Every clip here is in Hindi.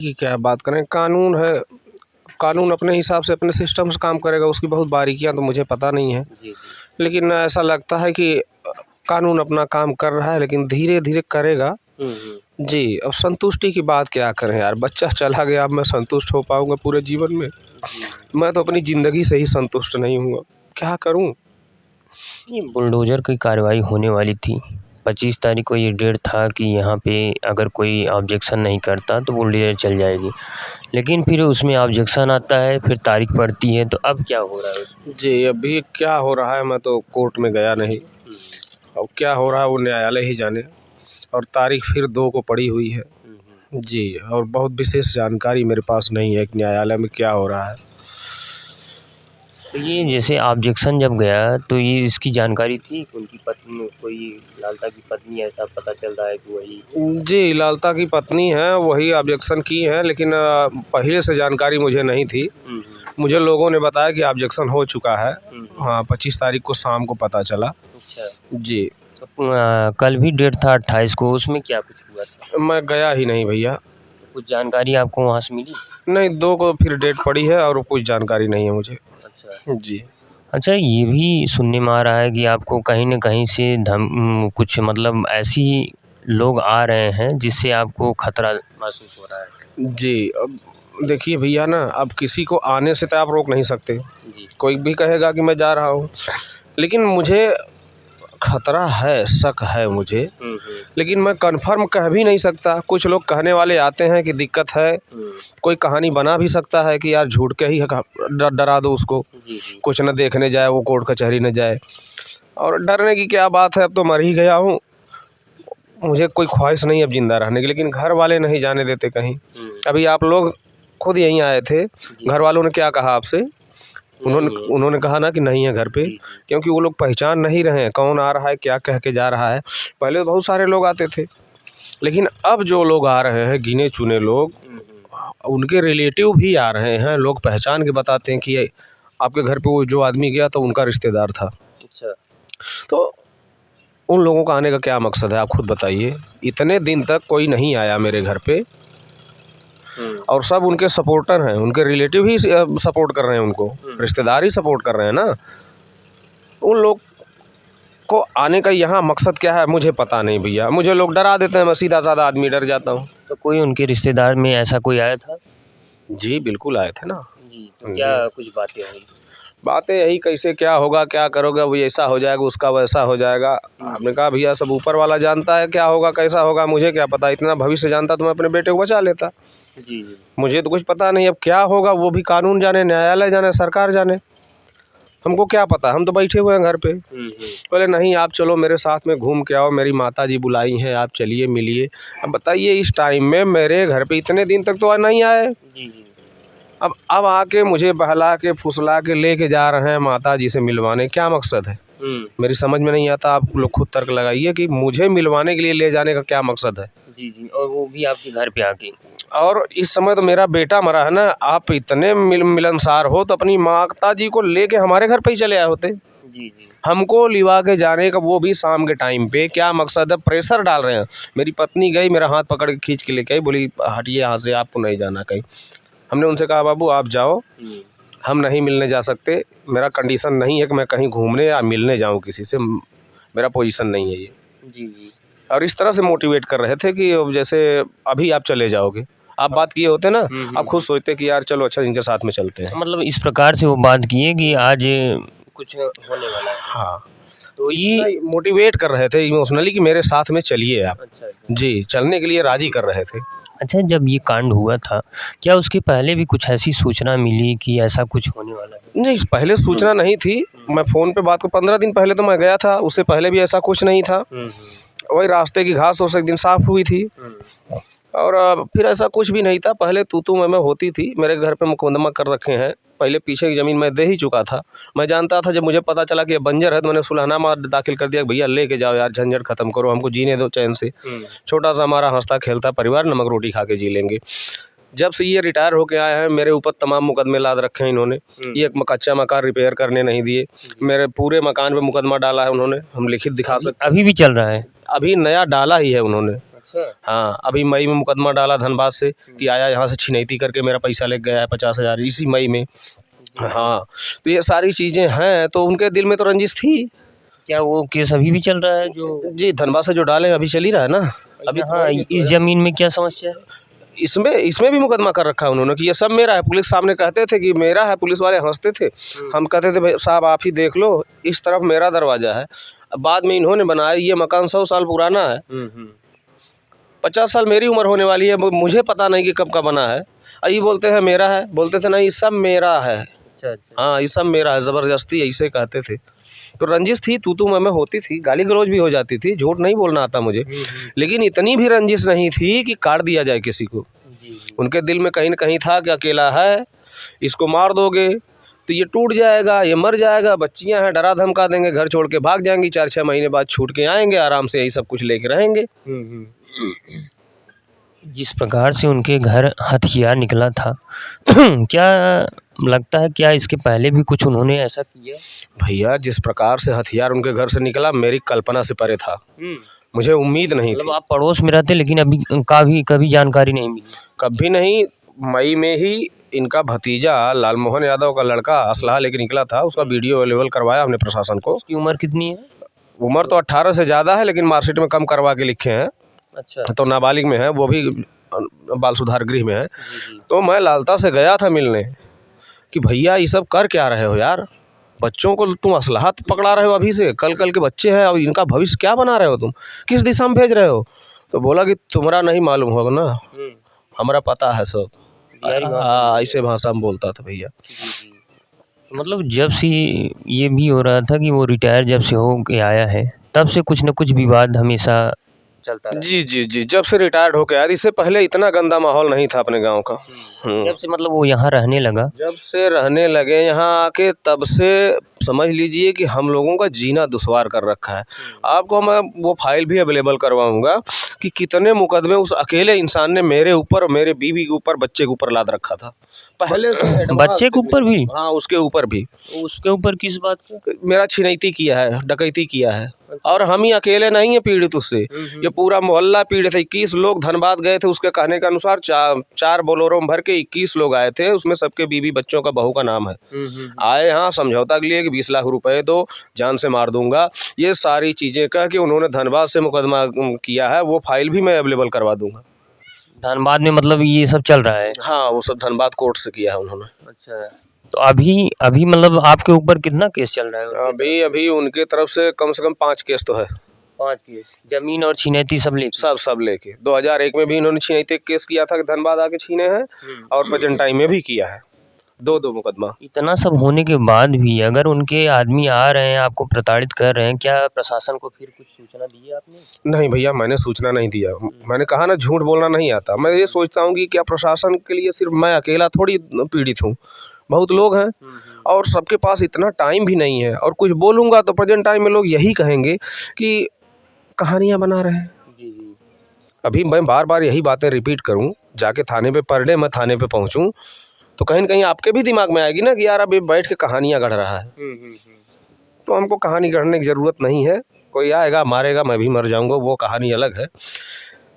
की क्या बात करें, कानून है। कानून अपने हिसाब से अपने सिस्टम से काम करेगा, उसकी बहुत बारीकियां तो मुझे पता नहीं है। जी, जी। लेकिन ऐसा लगता है कि कानून अपना काम कर रहा है, लेकिन धीरे धीरे करेगा। हुँ, हुँ। जी, अब संतुष्टि की बात क्या करें यार, बच्चा चला गया, अब मैं संतुष्ट हो पाऊंगा पूरे जीवन में? जी, जी। मैं तो अपनी ज़िंदगी से ही संतुष्ट नहीं हूँ, क्या करूँ? ये बुलडोज़र की कार्रवाई होने वाली थी। 25 तारीख को ये डेट था कि यहाँ पे अगर कोई ऑब्जेक्शन नहीं करता तो बुलडोज़र चल जाएगी। लेकिन फिर उसमें ऑब्जेक्शन आता है, फिर तारीख पड़ती है, तो अब क्या हो रहा है उसमें? जी, अभी क्या हो रहा है, मैं तो कोर्ट में गया नहीं। हुँ, अब क्या हो रहा है वो न्यायालय ही जाने। और तारीख फिर 2 को पड़ी हुई है। हुँ, हुँ। जी, और बहुत विशेष जानकारी मेरे पास नहीं है कि न्यायालय में क्या हो रहा है। तो ये जैसे ऑब्जेक्शन जब गया तो ये इसकी जानकारी थी कि उनकी पत्नी कोई लालता की पत्नी ऐसा पता चल रहा है कि वही जी, लालता की पत्नी है, वही ऑब्जेक्शन की हैं, लेकिन पहले से जानकारी मुझे नहीं थी। हुँ, हुँ। मुझे लोगों ने बताया कि ऑब्जेक्शन हो चुका है। हुँ, हुँ। हाँ, 25 तारीख को शाम को पता चला। अच्छा, जी, तो कल भी डेट था 28 को, उसमें क्या कुछ हुआ था? मैं गया ही नहीं भैया। कुछ जानकारी आपको वहाँ से मिली? नहीं, 2 को फिर डेट पड़ी है और कुछ जानकारी नहीं है मुझे। अच्छा। जी। अच्छा, ये भी सुनने में आ रहा है कि आपको कहीं न कहीं से कुछ मतलब ऐसी लोग आ रहे हैं जिससे आपको खतरा महसूस हो रहा है? जी, अब देखिए भैया ना, अब किसी को आने से तो आप रोक नहीं सकते। जी। कोई भी कहेगा कि मैं जा रहा हूँ, लेकिन मुझे खतरा है, शक है मुझे, हुँ, हुँ। लेकिन मैं कन्फर्म कह भी नहीं सकता। कुछ लोग कहने वाले आते हैं कि दिक्कत है, हुँ। कोई कहानी बना भी सकता है कि यार झूठ के ही डरा दो उसको, जी, जी। कुछ न देखने जाए, वो कोर्ट कचहरी न जाए। और डरने की क्या बात है, अब तो मर ही गया हूँ। मुझे कोई ख्वाहिश नहीं अब ज़िंदा रहने की, लेकिन घर वाले नहीं जाने देते कहीं। हुँ। अभी आप लोग खुद यहीं आए थे, जी। घर वालों ने क्या कहा आपसे? उन्होंने नहीं है। उन्होंने कहा ना कि नहीं है घर पे, जी, जी। क्योंकि वो लोग पहचान नहीं रहे हैं, कौन आ रहा है, क्या कह के जा रहा है। पहले तो बहुत सारे लोग आते थे, लेकिन अब जो लोग आ रहे हैं, गिने-चुने लोग, हुँ, हुँ। उनके रिलेटिव भी आ रहे हैं। लोग पहचान के बताते हैं कि ये आपके घर पे वो जो आदमी गया था, उनका रिश्तेदार था। अच्छा। तो उन लोगों का आने का क्या मकसद है, आप खुद बताइए? इतने दिन तक कोई नहीं आया मेरे घर पे, हुँ। और सब उनके सपोर्टर हैं, उनके रिलेटिव ही सपोर्ट कर रहे हैं उनको, हुँ। रिश्तेदार ही सपोर्ट कर रहे हैं ना। उन लोग को आने का यहाँ मकसद क्या है मुझे पता नहीं भैया। मुझे लोग डरा देते हैं, मैं सीधा-साधा आदमी डर जाता हूँ। तो कोई उनके रिश्तेदार में ऐसा कोई आया था? जी, बिल्कुल आए थे ना। जी, तो क्या जी, कुछ बातें हुई? बातें यही कैसे क्या होगा, क्या करोगे, वो ऐसा हो जाएगा, उसका वैसा हो जाएगा। हुँ, हमने कहा भैया सब ऊपर वाला जानता है क्या होगा, कैसा होगा, मुझे क्या पता। इतना भविष्य जानता तो मैं अपने बेटे को बचा लेता। जी, जी। मुझे तो कुछ पता नहीं, अब क्या होगा वो भी कानून जाने, न्यायालय जाने, सरकार जाने। हमको क्या पता, हम तो बैठे हुए हैं घर पे। हुँ, हुँ। बोले नहीं आप चलो मेरे साथ में घूम के आओ, मेरी माताजी बुलाई हैं, आप चलिए मिलिए। अब बताइए इस टाइम में मेरे घर पे इतने दिन तक तो नहीं आए। जी, जी। अब आके मुझे बहला के फुसला के लेके जा रहे हैं माताजी से मिलवाने, क्या मकसद है? हुँ। मेरी समझ में नहीं आता, आप लोग खुद तर्क लगाइए कि मुझे मिलवाने के लिए ले जाने का क्या मकसद है? जी, जी, और वो भी आपके घर पे आके? और इस समय तो मेरा बेटा मरा है ना, आप इतने मिलनसार हो तो अपनी माताजी को लेके हमारे घर पे ही चले आए होते। जी, जी। हमको लिवा के जाने का, वो भी शाम के टाइम पे, क्या मकसद है? प्रेशर डाल रहे हैं। मेरी पत्नी गई, मेरा हाथ पकड़ के खींच के लेके आई, बोली हटिए यहाँ से, आपको नहीं जाना कहीं। हमने उनसे कहा बाबू आप जाओ, हुँ। हम नहीं मिलने जा सकते। मेरा कंडीशन नहीं है कि मैं कहीं घूमने या मिलने जाऊँ किसी से, मेरा पोजीशन नहीं है ये। जी, जी। और इस तरह से मोटिवेट कर रहे थे कि अब जैसे अभी आप चले जाओगे। आप बात किए होते ना, हुँ, हुँ, आप खुद हुँ। सोचते कि यार चलो अच्छा इनके साथ में चलते हैं। मतलब इस प्रकार से वो बात किए कि आज कुछ होने वाला है। हाँ, तो इतना ये मोटिवेट कर रहे थे इमोशनली कि मेरे साथ में चलिए आप। अच्छा, अच्छा। जी, चलने के लिए राज़ी कर रहे थे। अच्छा, जब ये कांड हुआ था, क्या उसके पहले भी कुछ ऐसी सूचना मिली कि ऐसा कुछ होने वाला है? नहीं, पहले हुँ, सूचना नहीं थी। हुँ। मैं फ़ोन पे बात को 15 दिन पहले तो मैं गया था, उससे पहले भी ऐसा कुछ नहीं था। हुँ, हुँ। वही रास्ते की घास उस एक दिन साफ़ हुई थी, हुँ। और फिर ऐसा कुछ भी नहीं था। पहले तू-तू मैं होती थी। मेरे घर पे मुकदमा कर रखे हैं। पहले पीछे की ज़मीन मैं दे ही चुका था। मैं जानता था, जब मुझे पता चला कि ये बंजर है तो मैंने सुलहनामा दाखिल कर दिया कि भैया लेके जाओ यार, झंझट ख़त्म करो, हमको जीने दो चैन से। हुँ। छोटा-सा हमारा हँसता-खेलता परिवार, नमक रोटी खा के जी लेंगे। जब से ये रिटायर होके आए हैं, मेरे ऊपर तमाम मुकदमे लाद रखे हैं इन्होंने। हुँ। ये कच्चा मकान रिपेयर करने नहीं दिए। जी। मेरे पूरे मकान पे मुकदमा डाला है उन्होंने, हम लिखित दिखा सकते हैं। अभी भी चल रहा है? अभी नया डाला ही है उन्होंने। अच्छा। हाँ, अभी मई में मुकदमा डाला धनबाद से कि आया यहाँ से छिनैती करके मेरा पैसा ले गया है 50,000 इसी मई में। हाँ, तो ये सारी चीज़ें हैं, तो उनके दिल में तो रंजिश थी। क्या वो केस अभी भी चल रहा है जो? जी, धनबाद से जो डाले हैं अभी चल ही रहा है ना। अभी हाँ, इस ज़मीन में क्या समस्या है? इसमें इसमें भी मुकदमा कर रखा है उन्होंने कि ये सब मेरा है। पुलिस सामने कहते थे कि मेरा है, पुलिस वाले हंसते थे। हम कहते थे भाई साहब आप ही देख लो, इस तरफ मेरा दरवाज़ा है। अब बाद में इन्होंने बनाया, ये मकान 100 साल पुराना है। 50 साल मेरी उम्र होने वाली है, मुझे पता नहीं कि कब का बना है। ये बोलते हैं मेरा है, बोलते थे नहीं सब मेरा है। अच्छा। हाँ, ये सब मेरा है, ज़बरदस्ती ऐसे कहते थे। तो रंजिश थी, तू मैं होती थी, गाली गलौज भी हो जाती थी, झूठ नहीं बोलना आता मुझे। लेकिन इतनी भी रंजिश नहीं थी कि काट दिया जाए किसी को। उनके दिल में कहीं न कहीं था कि अकेला है, इसको मार दोगे तो ये टूट जाएगा, ये मर जाएगा, बच्चियां हैं, डरा धमका देंगे, घर छोड़ के भाग जाएंगी, 4-6 महीने बाद छूट के आएंगे, आराम से यही सब कुछ लेके रहेंगे। जिस प्रकार से उनके घर हथियार निकला था क्या लगता है, क्या इसके पहले भी कुछ उन्होंने ऐसा किया? भैया जिस प्रकार से हथियार उनके घर से निकला, मेरी कल्पना से परे था। मुझे उम्मीद नहीं मतलब थी। आप पड़ोस में रहते लेकिन अभी कभी जानकारी नहीं मिली? कभी नहीं। मई में ही इनका भतीजा लालमोहन यादव का लड़का असलहा लेके निकला था, उसका वीडियो अवेलेबल करवाया हमने प्रशासन को। उसकी उम्र कितनी है? उम्र तो 18 से ज़्यादा है, लेकिन मार्कशीट में कम करवा के लिखे हैं। अच्छा। तो नाबालिग में है, वो भी बाल सुधार गृह में है। तो मैं लालता से गया था मिलने कि भैया ये सब कर क्या रहे हो यार, बच्चों को तुम असलहा पकड़ा रहे हो अभी से, कल के बच्चे हैं और इनका भविष्य क्या बना रहे हो, तुम किस दिशा में भेज रहे हो? तो बोला कि तुम्हारा नहीं मालूम होगा ना, हमारा पता है सब। ऐसे भाषा में बोलता था भैया। मतलब जब से ये भी हो रहा था कि वो रिटायर जब से हो के आया है, तब से कुछ न कुछ विवाद हमेशा चलता रहा। जी, जब से रिटायर्ड होके आया, इससे पहले इतना गंदा माहौल नहीं था अपने गांव का। जब से मतलब वो यहाँ रहने लगा, जब से रहने लगे यहाँ आके, तब से समझ लीजिए कि हम लोगों का जीना दुश्वार कर रखा है। आपको मैं वो फाइल भी अवेलेबल करवाऊंगा कि कितने मुकदमे उस अकेले इंसान ने मेरे ऊपर, मेरे बीवी के ऊपर, बच्चे के ऊपर लाद रखा था पहले से। बच्चे के ऊपर भी? हाँ, उसके ऊपर भी। उसके ऊपर किस बात का? मेरा छिनैती किया है, डकैती किया है। और हम ही अकेले नहीं है पीड़ित उससे, ये पूरा मोहल्ला पीड़ित है। 21 लोग धनबाद गए थे, उसके कहने के अनुसार 4 बोलोरो में भर के 21 लोग आए थे, उसमें सबके बीवी बच्चों का, बहू का नाम है। आए यहाँ समझौता के लिए कि 20 लाख रुपए दो, जान से मार दूंगा, ये सारी चीज़ें कह के उन्होंने धनबाद से मुकदमा किया है। वो फाइल भी मैं अवेलेबल करवा दूंगा। धनबाद में मतलब ये सब चल रहा है? हाँ, वो सब धनबाद कोर्ट से किया है उन्होंने। अच्छा। तो अभी मतलब आपके ऊपर कितना केस चल रहा है? अभी उनके तरफ से कम 5 केस तो है। 5 केस? जमीन और छिनैती सब लेके? सब लेके। 2001 में भी इन्होंने छिनैती केस किया था कि धनबाद आके छीने हैं, और प्रेजेंट टाइम में भी किया है, 2 मुकदमा। इतना सब होने के बाद भी अगर उनके आदमी आ रहे हैं, आपको प्रताड़ित कर रहे हैं, क्या प्रशासन को फिर कुछ सूचना दी है आपने? नहीं भैया, मैंने सूचना नहीं दिया। मैंने कहा ना, झूठ बोलना नहीं आता। मैं ये सोचता हूँ कि क्या प्रशासन के लिए सिर्फ मैं अकेला थोड़ी पीड़ित हूँ, बहुत लोग हैं और सबके पास इतना टाइम भी नहीं है। और कुछ बोलूँगा तो प्रेजेंट टाइम में लोग यही कहेंगे कि कहानियाँ बना रहे हैं। अभी मैं बार बार यही बातें रिपीट करूँ, जाके थाने पे पर डे मैं थाने पे पहुँचूँ, तो कहीं न कहीं आपके भी दिमाग में आएगी ना कि यार अभी बैठ के कहानियाँ गढ़ रहा है। तो हमको कहानी गढ़ने की ज़रूरत नहीं है। कोई आएगा मारेगा, मैं भी मर जाऊँगा, वो कहानी अलग है।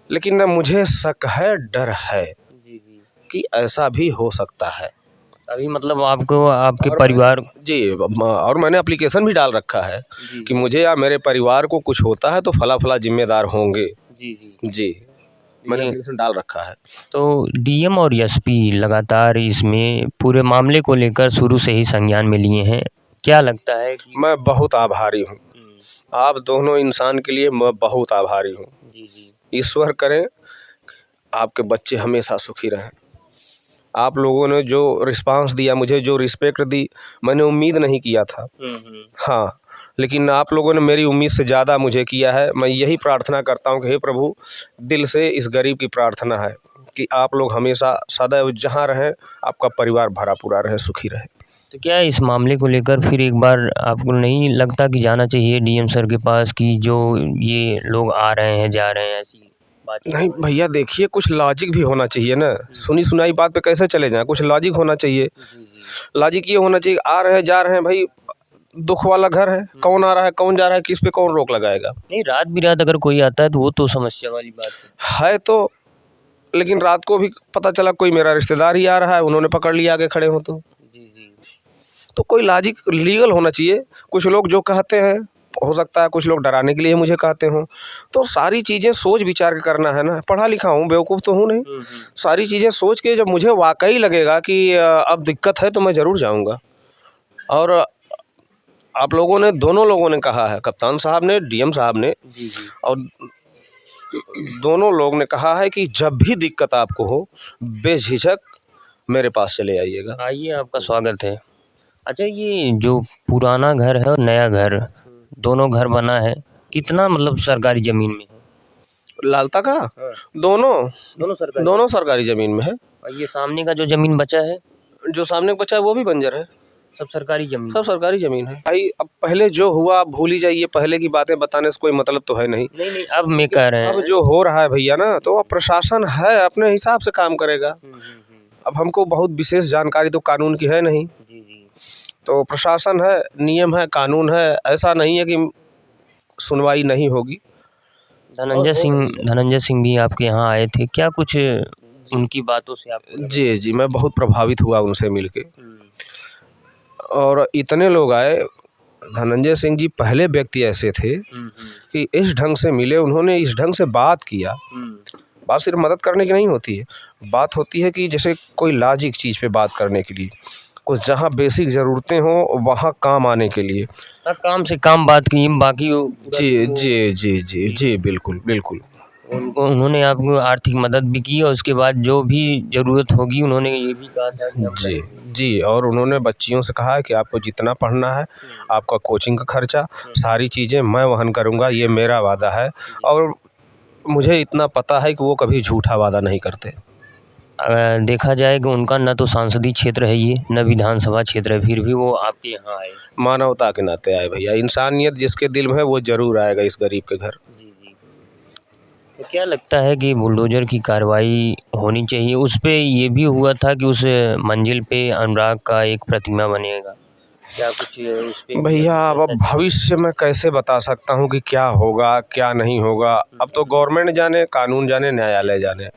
लेकिन ना मुझे शक है, डर है कि ऐसा भी हो सकता है। अभी मतलब आपको आपके परिवार जी, और मैंने एप्लीकेशन भी डाल रखा है कि मुझे या मेरे परिवार को कुछ होता है तो फला जिम्मेदार होंगे। जी, मैंने एप्लीकेशन डाल रखा है। तो डीएम और एसपी लगातार इसमें पूरे मामले को लेकर शुरू से ही संज्ञान में लिए हैं। क्या लगता है कि मैं बहुत आभारी हूँ, आप दोनों इंसान के लिए मैं बहुत आभारी हूँ। ईश्वर करे आपके बच्चे हमेशा सुखी रहें। आप लोगों ने जो रिस्पांस दिया, मुझे जो रिस्पेक्ट दी, मैंने उम्मीद नहीं किया था। हाँ, लेकिन आप लोगों ने मेरी उम्मीद से ज़्यादा मुझे किया है। मैं यही प्रार्थना करता हूँ कि हे प्रभु, दिल से इस गरीब की प्रार्थना है कि आप लोग हमेशा सदैव जहाँ रहें, आपका परिवार भरा पूरा रहे, सुखी रहे। तो क्या इस मामले को लेकर फिर एक बार आपको नहीं लगता कि जाना चाहिए डीएम सर के पास कि जो ये लोग आ रहे हैं जा रहे हैं, ऐसी बात? नहीं भैया, देखिए कुछ लॉजिक भी होना चाहिए ना, सुनी सुनाई बात पे कैसे चले जाएं, कुछ लॉजिक होना चाहिए। लॉजिक ये होना चाहिए, आ रहे हैं जा रहे हैं भाई, दुख वाला घर है, कौन आ रहा है कौन जा रहा है, किस पे कौन रोक लगाएगा। नहीं, रात बिरात अगर कोई आता है तो वो तो समस्या वाली बात है तो, लेकिन रात को भी पता चला कोई मेरा रिश्तेदार ही आ रहा है, उन्होंने पकड़ लिया आगे खड़े हो तो कोई लॉजिक लीगल होना चाहिए। कुछ लोग जो कहते हैं, हो सकता है कुछ लोग डराने के लिए मुझे कहते हों, तो सारी चीज़ें सोच विचार के करना है ना। पढ़ा लिखा हूँ, बेवकूफ़ तो हूँ नहीं। सारी चीज़ें सोच के जब मुझे वाकई लगेगा कि अब दिक्कत है तो मैं ज़रूर जाऊँगा। और आप लोगों ने, दोनों लोगों ने कहा है, कप्तान साहब ने, डीएम साहब ने, और दोनों लोग ने कहा है कि जब भी दिक्कत आपको हो बेझिझक मेरे पास चले आइएगा। आइए, आपका स्वागत है। अच्छा, ये जो पुराना घर है और नया घर, दोनों घर बना है, कितना मतलब सरकारी ज़मीन में है? लालता का दोनों सरकारी ज़मीन में है। और ये सामने का जो ज़मीन बचा है, जो सामने बचा है वो भी बंजर है। सब सरकारी ज़मीन? सब सरकारी ज़मीन है भाई। अब पहले जो हुआ आप भूल ही जाइए, पहले की बातें बताने से कोई मतलब तो है नहीं। नहीं, अब मैं कह रहे हैं, अब जो हो रहा है भैया ना, तो अब प्रशासन है अपने हिसाब से काम करेगा। अब हमको बहुत विशेष जानकारी तो कानून की है नहीं। तो प्रशासन है, नियम है, कानून है, ऐसा नहीं है कि सुनवाई नहीं होगी। धनंजय सिंह भी आपके यहाँ आए थे, क्या कुछ उनकी बातों से आपको? जी, मैं बहुत प्रभावित हुआ उनसे मिलके। और इतने लोग आए, धनंजय सिंह जी पहले व्यक्ति ऐसे थे कि इस ढंग से मिले, उन्होंने इस ढंग से बात किया। बात सिर्फ मदद करने की नहीं होती है, बात होती है कि जैसे कोई लॉजिक चीज़ पे बात करने के लिए, कुछ जहाँ बेसिक ज़रूरतें हों वहाँ काम आने के लिए। काम से काम बात की, बाकी जी, बिल्कुल। उन्होंने आपको आर्थिक मदद भी की और उसके बाद जो भी ज़रूरत होगी उन्होंने ये भी कहा था कि जी, और उन्होंने बच्चियों से कहा है कि आपको जितना पढ़ना है, आपका कोचिंग का खर्चा, सारी चीज़ें मैं वहन करूँगा, ये मेरा वादा है। और मुझे इतना पता है कि वो कभी झूठा वादा नहीं करते। देखा जाए कि उनका न तो सांसदीय क्षेत्र है ये, न विधानसभा क्षेत्र है, फिर भी वो आपके यहाँ आए। मानवता के नाते आए भैया, इंसानियत जिसके दिल में है वो ज़रूर आएगा इस गरीब के घर। तो क्या लगता है कि बुलडोज़र की कार्रवाई होनी चाहिए? उस पे ये भी हुआ था कि उस मंजिल पे अनुराग का एक प्रतिमा बनेगा, क्या कुछ उस पे? भैया अब भविष्य में कैसे बता सकता हूँ कि क्या होगा क्या नहीं होगा। अब तो गवर्नमेंट जाने, कानून जाने, न्यायालय जाने।